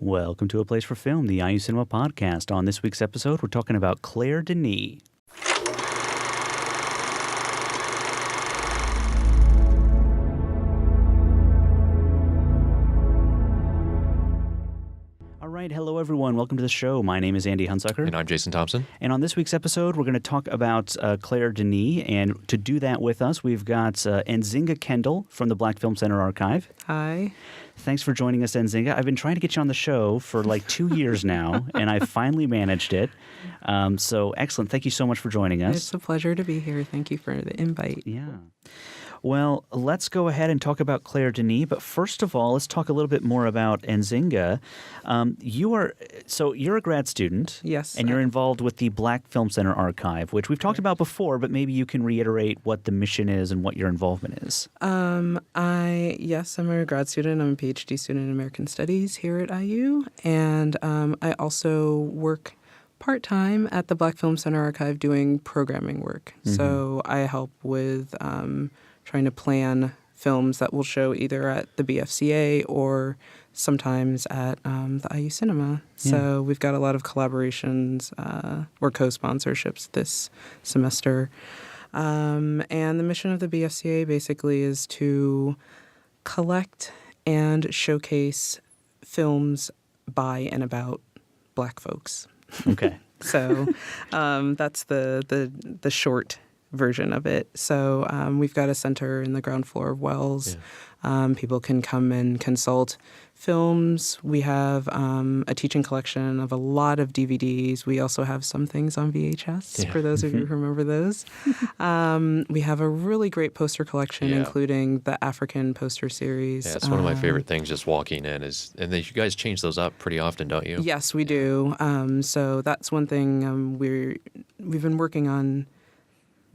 Welcome to A Place for Film, the IU Cinema podcast. On this week's episode, we're talking about Claire Denis. Hello, everyone. Welcome to the show. My name is Andy Hunsucker. And I'm Jason Thompson. And on this week's episode, we're going to talk about Claire Denis. And to do that with us, we've got Nzinga Kendall from the Black Film Center Archive. Hi. Thanks for joining us, Nzinga. I've been trying to get you on the show for like 2 years now, and I finally managed it. So excellent. Thank you so much for joining us. It's a pleasure to be here. Thank you for the invite. Yeah. Well, let's go ahead and talk about Claire Denis. But first of all, let's talk a little bit more about Nzinga. You're a grad student. Yes. And you're involved with the Black Film Center Archive, which we've talked about before, but maybe you can reiterate what the mission is and what your involvement is. I'm a grad student. I'm a PhD student in American Studies here at IU. And I also work part-time at the Black Film Center Archive doing programming work. Mm-hmm. So I help with trying to plan films that will show either at the BFCA or sometimes at the IU Cinema. Yeah. So we've got a lot of collaborations or co-sponsorships this semester. And the mission of the BFCA basically is to collect and showcase films by and about Black folks. Okay. So that's the short version of it. So we've got a center in the ground floor of Wells. Yeah. People can come and consult films. We have a teaching collection of a lot of DVDs. We also have some things on VHS, for those of you who remember those. We have a really great poster collection, including the African poster series. Yeah, it's one of my favorite things just walking in you guys change those up pretty often, don't you? Yes, we do. So that's one thing we've been working on,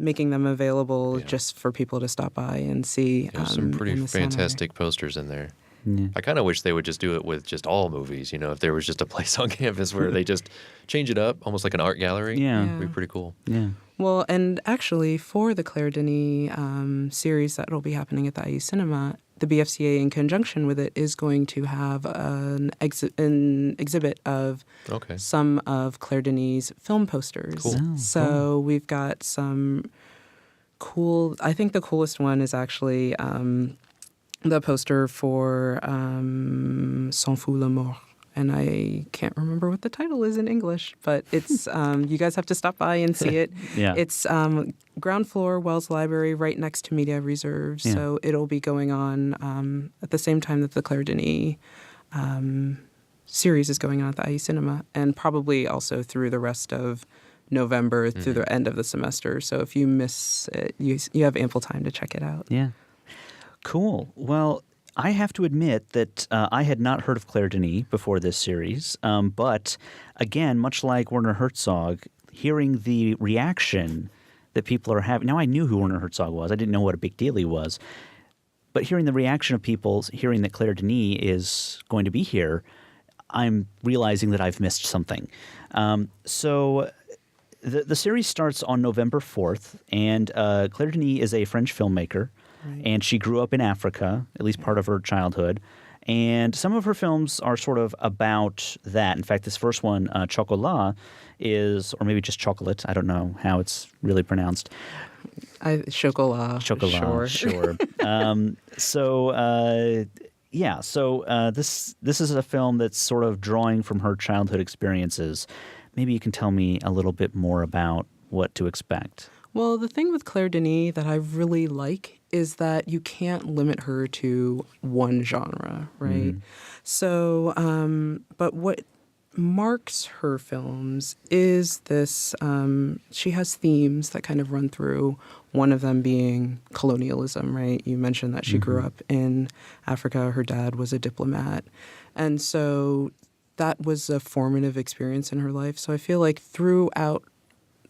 making them available just for people to stop by and see. There's some pretty fantastic posters in there. Yeah. I kind of wish they would just do it with just all movies, if there was just a place on campus where they just change it up, almost like an art gallery. Yeah. It'd be pretty cool. Yeah. Well, and actually for the Claire Denis series that will be happening at the IU Cinema, the BFCA in conjunction with it is going to have an exhibit of some of Claire Denis' film posters. Cool. Oh, so we've got some cool, I think the coolest one is actually the poster for S'en fout la mort. And I can't remember what the title is in English, but it's you guys have to stop by and see it. Yeah. It's ground floor, Wells Library, right next to Media Reserve. Yeah. So it'll be going on at the same time that the Claire Denis series is going on at the IU Cinema, and probably also through the rest of November through the end of the semester. So if you miss it, you have ample time to check it out. Yeah. Cool. Well, I have to admit that I had not heard of Claire Denis before this series, but again, much like Werner Herzog, hearing the reaction that people are having. Now, I knew who Werner Herzog was. I didn't know what a big deal he was. But hearing the reaction of people, hearing that Claire Denis is going to be here, I'm realizing that I've missed something. So the series starts on November 4th, and Claire Denis is a French filmmaker. Right. And she grew up in Africa, at least part of her childhood. And some of her films are sort of about that. In fact, this first one, Chocolat, is, or maybe just Chocolate, I don't know how it's really pronounced. Chocolat. Chocolat, sure. This is a film that's sort of drawing from her childhood experiences. Maybe you can tell me a little bit more about what to expect. Well, the thing with Claire Denis that I really like is that you can't limit her to one genre, right? Mm. So, but what marks her films is this, she has themes that kind of run through, one of them being colonialism, right? You mentioned that she grew up in Africa. Her dad was a diplomat. And so that was a formative experience in her life. So I feel like throughout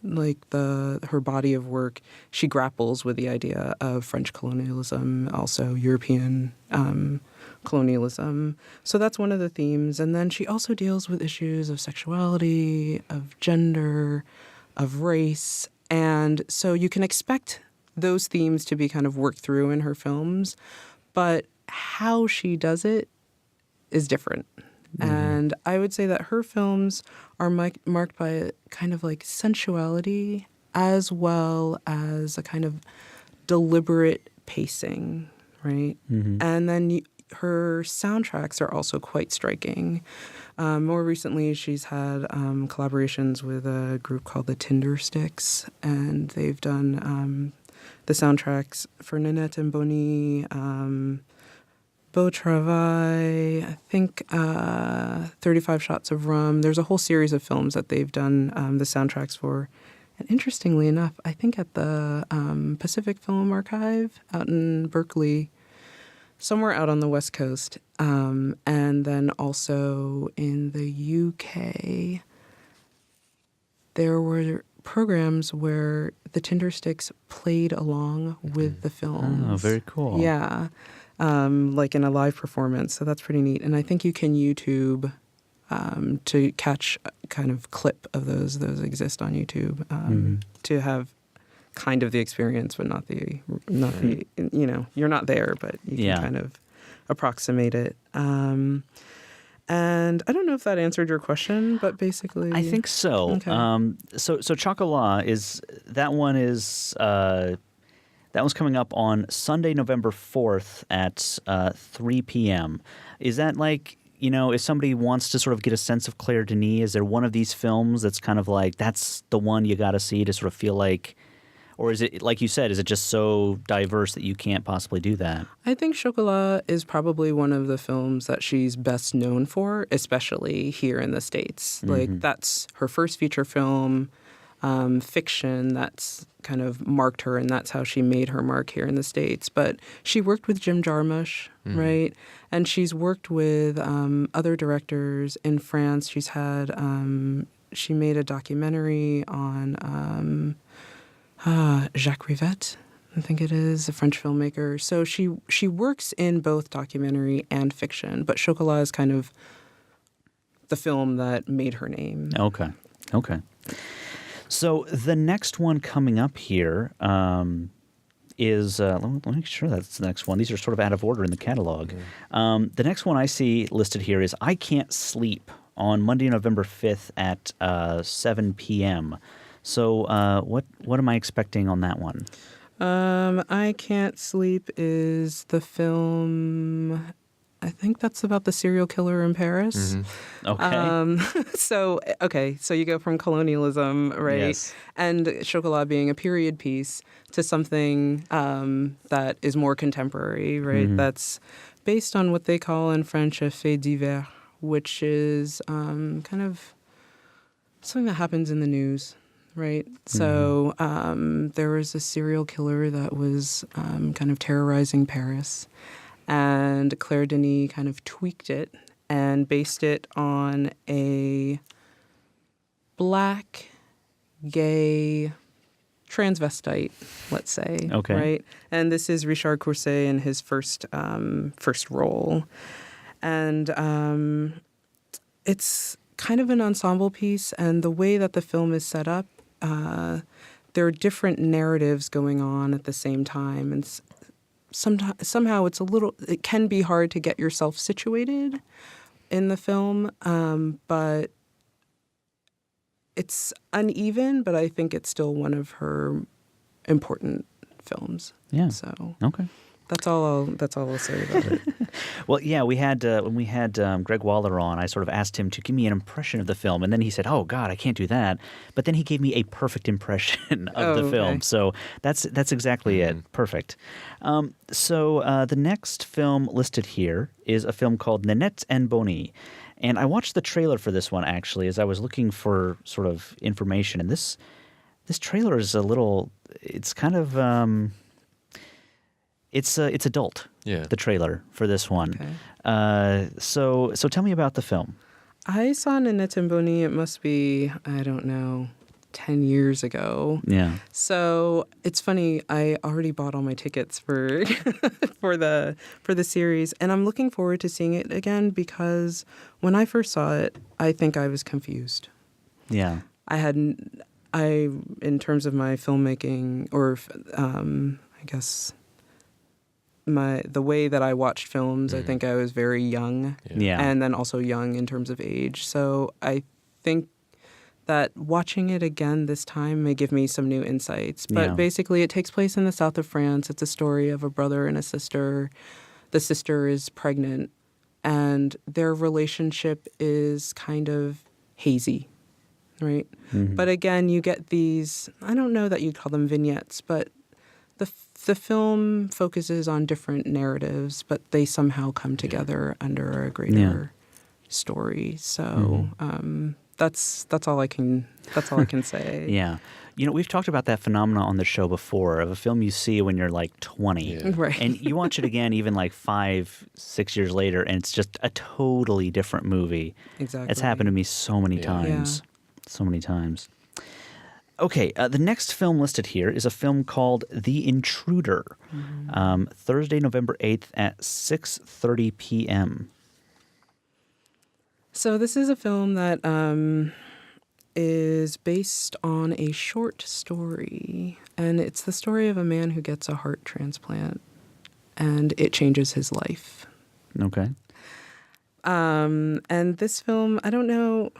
her body of work, she grapples with the idea of French colonialism, also European colonialism. So that's one of the themes. And then she also deals with issues of sexuality, of gender, of race. And so you can expect those themes to be kind of worked through in her films, but how she does it is different. And I would say that her films are marked by a kind of like sensuality as well as a kind of deliberate pacing, right? And then her soundtracks are also quite striking. More recently, she's had collaborations with a group called the Tinder Sticks, and they've done the soundtracks for Nanette and Boney, Beau Travail, I think 35 Shots of Rum. There's a whole series of films that they've done the soundtracks for. And interestingly enough, I think at the Pacific Film Archive out in Berkeley, somewhere out on the West Coast, and then also in the UK, there were programs where the Tinder Sticks played along with the films. Oh, very cool. Yeah, like in a live performance. So that's pretty neat. And I think you can YouTube to catch a kind of clip of those. Those exist on YouTube to have kind of the experience, but not the you're not there, but you can kind of approximate it. And I don't know if that answered your question, but basically, I think so. Okay. So Chocolat that one's coming up on Sunday, November 4th at 3 p.m. Is that like, if somebody wants to sort of get a sense of Claire Denis, is there one of these films that's kind of like, that's the one you got to see to sort of feel like, or is it, like you said, is it just so diverse that you can't possibly do that? I think Chocolat is probably one of the films that she's best known for, especially here in the States. Like, that's her first feature film, fiction, that's kind of marked her, and that's how she made her mark here in the States. But she worked with Jim Jarmusch, right? And she's worked with other directors in France. She's had, she made a documentary on Jacques Rivette, I think it is, a French filmmaker. So she works in both documentary and fiction, but Chocolat is kind of the film that made her name. Okay. So the next one coming up here is, let me make sure that's the next one. These are sort of out of order in the catalog. The next one I see listed here is I Cant Sleep on Monday, November 5th at 7 p.m. So what am I expecting on that one? I Cant Sleep is the film, I think that's about the serial killer in Paris. Okay. So you go from colonialism, right? Yes. And Chocolat being a period piece to something that is more contemporary, right? That's based on what they call in French a fait divers, which is kind of something that happens in the news. Right. So there was a serial killer that was kind of terrorizing Paris, and Claire Denis kind of tweaked it and based it on a black, gay transvestite, let's say. Okay. Right. And this is Richard Courcey in his first role, and it's kind of an ensemble piece, and the way that the film is set up. There are different narratives going on at the same time, and somehow it can be hard to get yourself situated in the film, but it's uneven, but I think it's still one of her important films. Yeah. So Okay. that's all I'll say about it. Well, yeah, when we had Greg Waller on, I sort of asked him to give me an impression of the film, and then he said, "Oh God, I can't do that." But then he gave me a perfect impression of the film, so that's exactly it. Perfect. So the next film listed here is a film called Nanette and Boney, and I watched the trailer for this one actually as I was looking for sort of information, and this trailer is a little. It's kind of. It's adult. Yeah. The trailer for this one. Okay. So tell me about the film. I saw Nanette and Boney, it must be, I don't know, 10 years ago. Yeah. So it's funny, I already bought all my tickets for for the series, and I'm looking forward to seeing it again because when I first saw it, I think I was confused. Yeah. In terms of my filmmaking, or I guess the way that I watched films, I think I was very young. Yeah. And then also young in terms of age. So I think that watching it again this time may give me some new insights. But basically, it takes place in the south of France. It's a story of a brother and a sister. The sister is pregnant, and their relationship is kind of hazy, right? But again, you get these, I don't know that you'd call them vignettes, but the film focuses on different narratives, but they somehow come together under a greater story. So that's all I can say. Yeah. You know, we've talked about that phenomena on the show before of a film you see when you're like 20. Yeah. Right. And you watch it again even like 5-6 years later, and it's just a totally different movie. Exactly. It's happened to me so many times. So many times. Okay, the next film listed here is a film called The Intruder, Thursday, November 8th at 6:30 p.m. So this is a film that is based on a short story, and it's the story of a man who gets a heart transplant, and it changes his life. Okay. And this film, I don't know.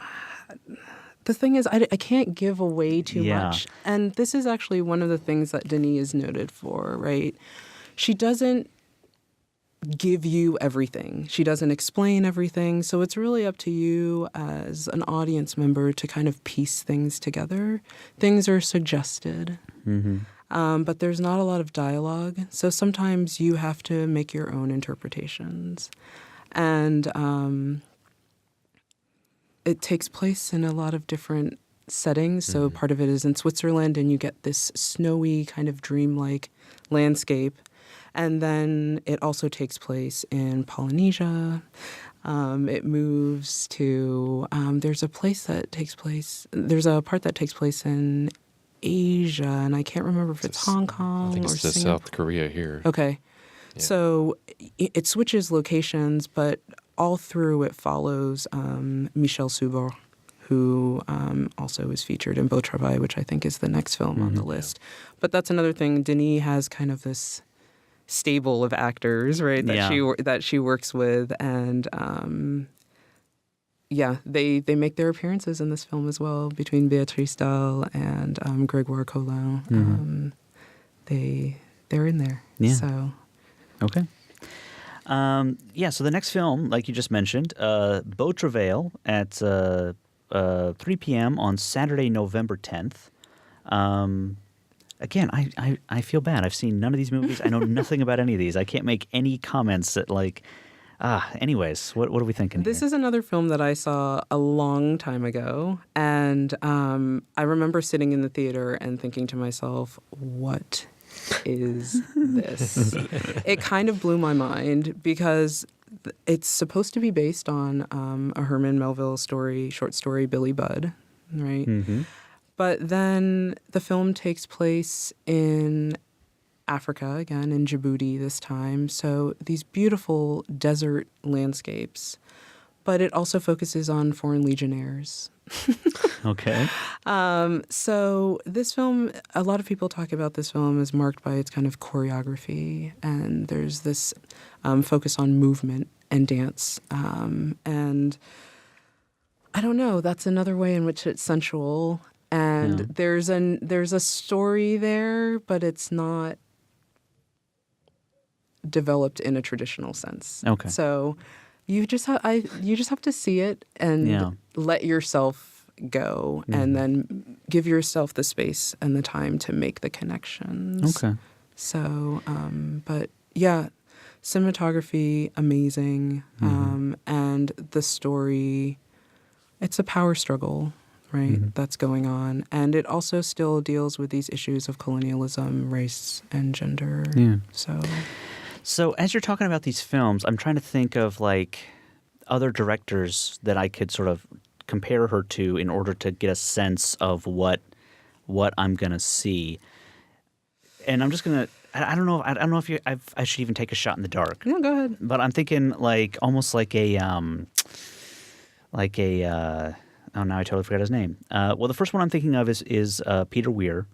The thing is, I can't give away too much. And this is actually one of the things that Denis is noted for, right? She doesn't give you everything. She doesn't explain everything. So it's really up to you as an audience member to kind of piece things together. Things are suggested, but there's not a lot of dialogue. So sometimes you have to make your own interpretations. And it takes place in a lot of different settings. So part of it is in Switzerland, and you get this snowy kind of dreamlike landscape. And then it also takes place in Polynesia. It moves to, there's a part that takes place in Asia, and I can't remember if it's Hong Kong I think or it's the Singapore. South Korea here. Okay. Yeah. So it switches locations, but all through it follows Michel Subor, who also is featured in Beau Travail, which I think is the next film on the list. But that's another thing. Denis has kind of this stable of actors, right, that she works with, and they make their appearances in this film as well, between Béatrice Dalle and Grégoire Collin. They're in there. Yeah. So Okay. So the next film, like you just mentioned, Beau Travail at 3 p.m. on Saturday, November 10th. Again, I feel bad. I've seen none of these movies. I know nothing about any of these. I can't make any comments that anyways, what are we thinking This here? is another film that I saw a long time ago, and I remember sitting in the theater and thinking to myself, what is this? It kind of blew my mind because it's supposed to be based on a Herman Melville short story, Billy Budd, right? But then the film takes place in Africa, again, in Djibouti this time. So these beautiful desert landscapes. But it also focuses on foreign legionnaires. Okay. So this film, a lot of people talk about this film as marked by its kind of choreography. And there's this focus on movement and dance. And I don't know, that's another way in which it's sensual. And there's a story there, but it's not developed in a traditional sense. Okay. So you just have to see it and let yourself go, and then give yourself the space and the time to make the connections. Okay. So, but yeah, cinematography amazing, and the story, it's a power struggle. Right, that's going on. And it also still deals with these issues of colonialism, race, and gender. Yeah. So as you're talking about these films, I'm trying to think of like other directors that I could sort of compare her to in order to get a sense of what I'm gonna see. And I'm just gonna. I don't know if I should even take a shot in the dark. no, go ahead. But I'm thinking like almost like a oh, now I totally forgot his name. Well, the first one I'm thinking of is Peter Weir.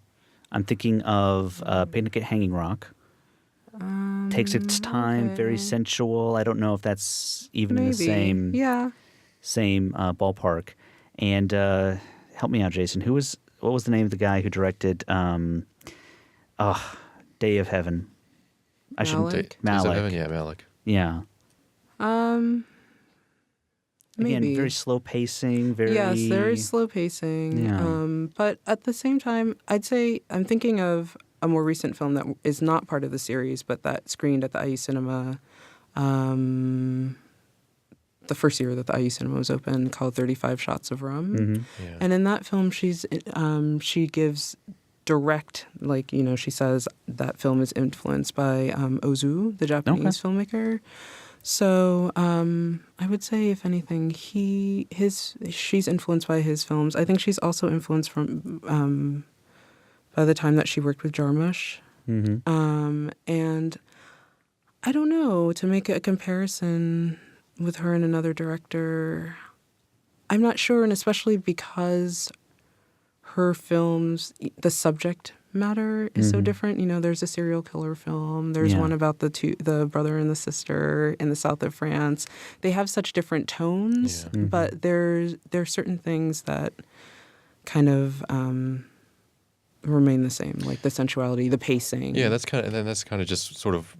I'm thinking of Picnic at Hanging Rock. takes its time, very okay. sensual. I don't know if that's even in the Maybe. same ballpark. And help me out, Jason. What was the name of the guy who directed Day of Heaven? I shouldn't. Malik? Days of Malik. Heaven? Yeah, Malik. Yeah. Maybe. Again, very slow pacing. Yes, there is slow pacing. Yeah. But at the same time, I'd say I'm thinking of a more recent film that is not part of the series, but that screened at the IU Cinema the first year that the IU Cinema was open, called 35 Shots of Rum. Mm-hmm. Yeah. And in that film, she gives direct, she says that film is influenced by Ozu, the Japanese filmmaker. So I would say, if anything, she's influenced by his films. I think she's also influenced from by the time that she worked with Jarmusch. Mm-hmm. And I don't know, to make a comparison with her and another director, I'm not sure, and especially because her films, the subject matter is so different. There's a serial killer film. There's one about the brother and the sister in the south of France. They have such different tones, but there's certain things that kind of remain the same, like the sensuality, the pacing. Yeah, that's kind of just sort of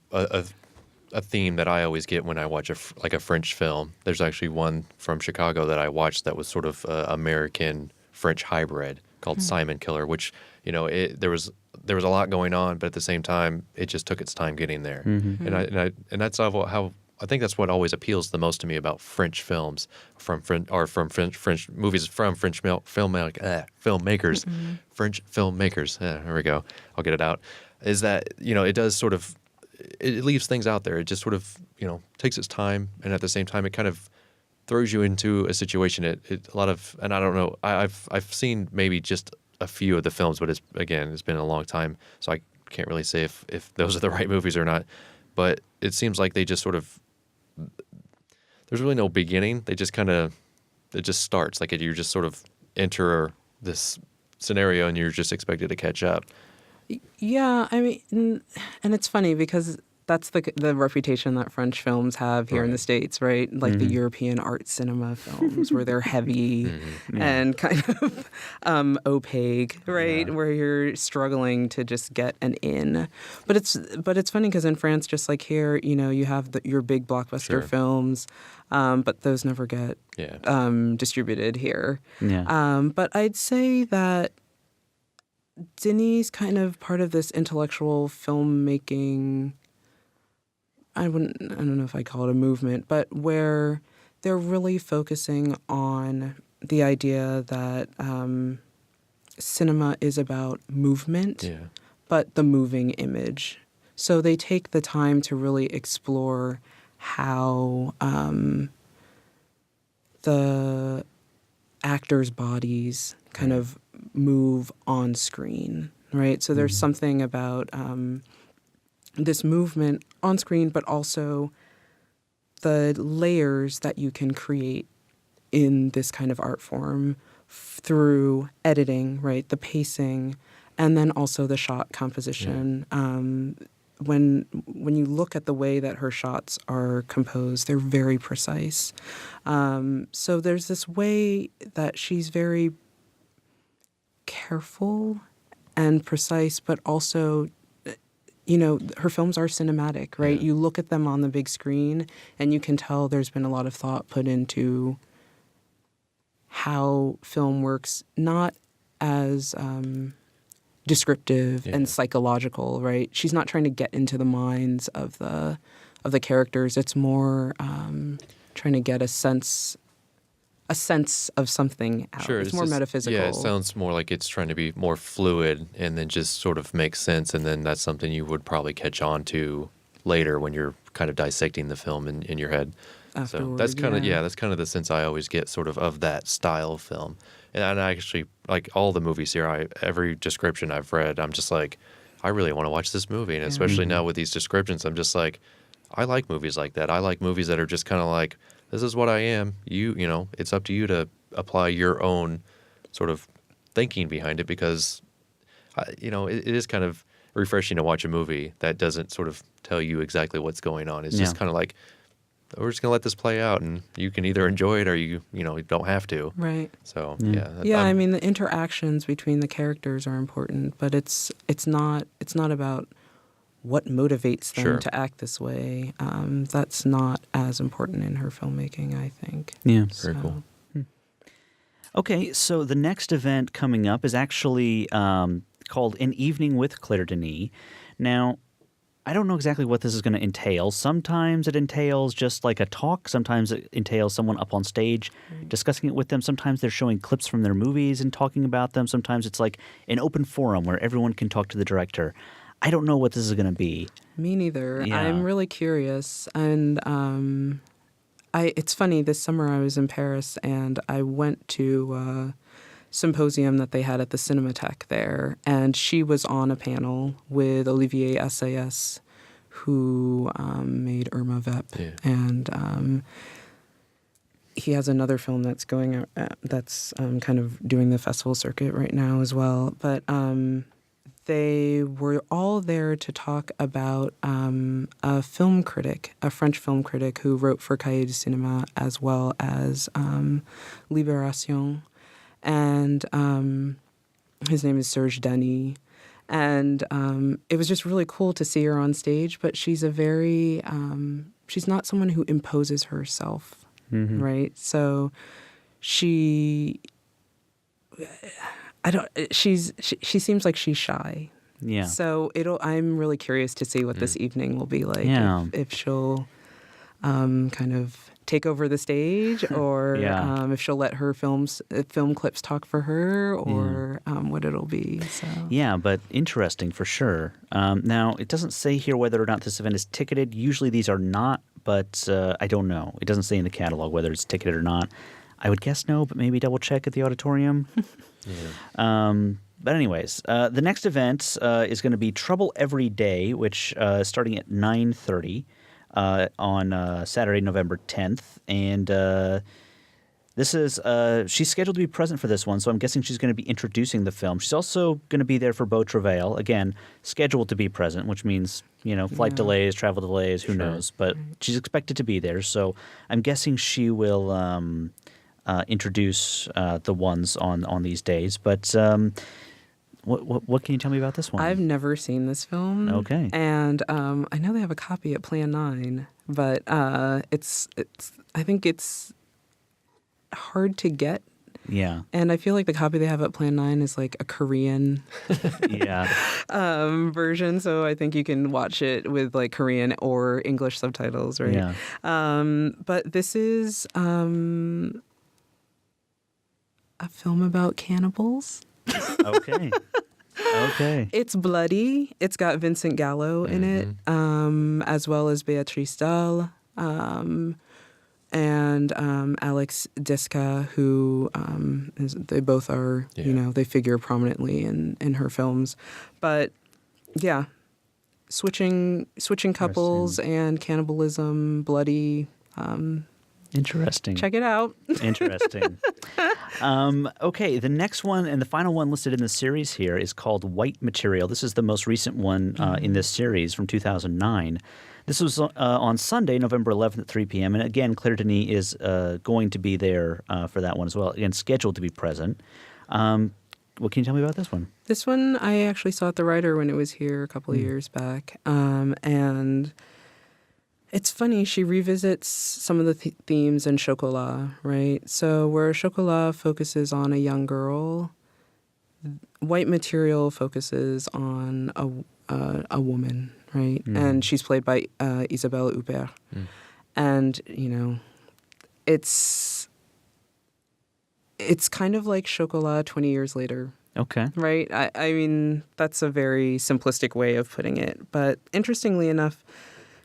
a theme that I always get when I watch a French film. There's actually one from Chicago that I watched that was sort of American French hybrid called Simon Killer, which there was a lot going on, but at the same time it just took its time getting there. And that's how I think that's what always appeals the most to me about French films from French movies from French filmmakers. French filmmakers. There we go. I'll get it out. Is that it does sort of, it leaves things out there. It just sort of takes its time, and at the same time it kind of throws you into a situation. And I don't know. I've seen maybe just a few of the films, but it's been a long time, so I can't really say if those are the right movies or not. But it seems like they just sort of, there's really no beginning. It just starts. Like you just sort of enter this scenario and you're just expected to catch up. Yeah, I mean, and it's funny because that's the reputation that French films have here in the States, right? Like the European art cinema films, where they're heavy and kind of opaque, right? Yeah. Where you're struggling to just get an in. But it's funny because in France, just like here, you have your big blockbuster films, but those never get distributed here. Yeah. But I'd say that Denis kind of part of this intellectual filmmaking, I don't know if I call it a movement, but where they're really focusing on the idea that cinema is about movement, but the moving image. So they take the time to really explore how the actors' bodies kind of move on screen, right? So there's something about this movement on screen, but also the layers that you can create in this kind of art form through editing, right? The pacing, and then also the shot composition. When you look at the way that her shots are composed, they're very precise. So there's this way that she's very careful and precise, but also, her films are cinematic, right? You look at them on the big screen and you can tell there's been a lot of thought put into how film works, not as descriptive and psychological, right? She's not trying to get into the minds of the characters. It's more trying to get a sense of something out. Sure, it's more metaphysical. Yeah, it sounds more like it's trying to be more fluid and then just sort of make sense, and then that's something you would probably catch on to later when you're kind of dissecting the film in your head. Afterward, so that's kind of that's kind of the sense I always get sort of that style of film. And I actually, like all the movies here, every description I've read, I'm just like, I really want to watch this movie. And especially now with these descriptions, I'm just like, I like movies like that. I like movies that are just kind of like, this is what I am. It's up to you to apply your own sort of thinking behind it, because, it is kind of refreshing to watch a movie that doesn't sort of tell you exactly what's going on. It's just Yeah. kind of like, we're just gonna let this play out, and you can either enjoy it or you don't have to. Right. So Yeah. Yeah, I I'm- mean the interactions between the characters are important, but it's not about what motivates them Sure. to act this way. That's not as important in her filmmaking, I think. Yeah. Very cool. Okay, so the next event coming up is actually called An Evening with Claire Denis. Now, I don't know exactly what this is going to entail. Sometimes it entails just like a talk. Sometimes it entails someone up on stage discussing it with them. Sometimes they're showing clips from their movies and talking about them. Sometimes it's like an open forum where everyone can talk to the director. I don't know what this is going to be. Me neither. Yeah. I'm really curious, and it's funny. This summer I was in Paris, and I went to a symposium that they had at the Cinematheque there, and she was on a panel with Olivier Assayas, who made Irma Vep, Yeah. and he has another film that's going out, that's kind of doing the festival circuit right now as well. But they were all there to talk about a film critic, a French film critic who wrote for Cahiers du Cinéma as well as Libération. And his name is Serge Denis. And it was just really cool to see her on stage, but she's she's not someone who imposes herself, right? So she seems like she's shy. Yeah. So I'm really curious to see what this evening will be like. Yeah. If she'll kind of take over the stage, or Yeah. if she'll let her film clips talk for her, or what it'll be. So Yeah, but interesting for sure. Now, it doesn't say here whether or not this event is ticketed. Usually these are not, but I don't know. It doesn't say in the catalog whether it's ticketed or not. I would guess no, but maybe double check at the auditorium. But anyways, the next event is going to be Trouble Every Day, which is starting at 9:30 on Saturday, November 10th. And this is she's scheduled to be present for this one, so I'm guessing she's going to be introducing the film. She's also going to be there for Beau Travail, again, scheduled to be present, which means, flight delays, travel delays, who knows. But she's expected to be there, so I'm guessing she will introduce the ones on these days. But what can you tell me about this one? I've never seen this film. Okay. And I know they have a copy at Plan 9, but it's I think it's hard to get. Yeah. And I feel like the copy they have at Plan 9 is like a Korean Yeah. version, so I think you can watch it with like Korean or English subtitles, right? Yeah. But this is a film about cannibals. Okay. Okay. It's bloody. It's got Vincent Gallo in it, as well as Beatrice Dalle, and Alex Diska, who they both are, they figure prominently in her films. But yeah, switching couples and cannibalism, bloody. Interesting. Check it out. Interesting. Okay, the next one and the final one listed in the series here is called White Material. This is the most recent one in this series from 2009. This was on Sunday, November 11th at 3 p.m. And again, Claire Denis is going to be there for that one as well, again, scheduled to be present. What can you tell me about this one? This one I actually saw at the Writer when it was here a couple of years back. And it's funny, she revisits some of the themes in Chocolat, right? So where Chocolat focuses on a young girl, White Material focuses on a woman, right? And she's played by Isabelle Huppert. And, it's kind of like Chocolat 20 years later. Okay. Right? I mean, that's a very simplistic way of putting it. But interestingly enough,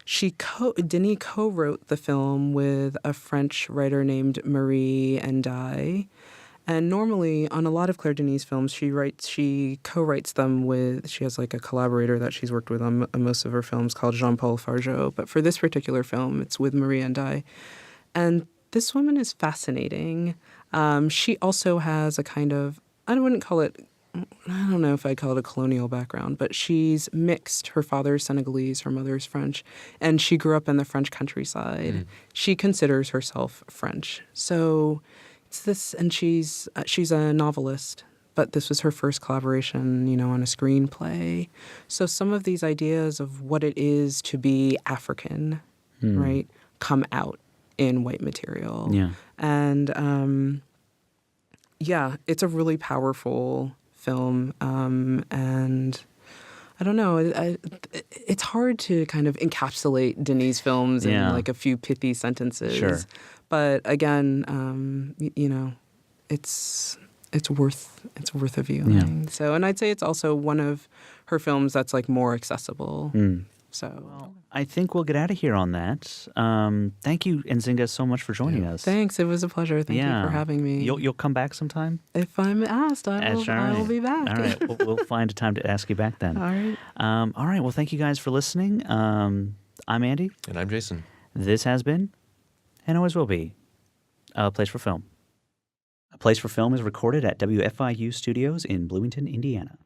Denis co-wrote the film with a French writer named Marie Ndiaye. And normally, on a lot of Claire Denis films, she co-writes them with, she has like a collaborator that she's worked with on most of her films called Jean-Paul Fargeau. But for this particular film, it's with Marie Ndiaye. And this woman is fascinating. She also has a kind of, I wouldn't call it I don't know if I'd call it a colonial background, but she's mixed. Her father's Senegalese, her mother's French, and she grew up in the French countryside. She considers herself French. So it's this, and she's a novelist, but this was her first collaboration, on a screenplay. So some of these ideas of what it is to be African, right, come out in white material. Yeah. And it's a really powerful film, and I don't know. It's hard to kind of encapsulate Denis' films in like a few pithy sentences. Sure. But again, it's worth a viewing. Yeah. So, and I'd say it's also one of her films that's like more accessible. So I think we'll get out of here on that. Thank you, Nzinga, so much for joining us. thanks. It was a pleasure. Thank you for having me. You'll come back sometime? If I'm asked, I will be back. All right. We'll find a time to ask you back then. All right. All right. Well, thank you guys for listening. I'm Andy. And I'm Jason. This has been, and always will be, A Place for Film. A Place for Film is recorded at WFIU Studios in Bloomington, Indiana.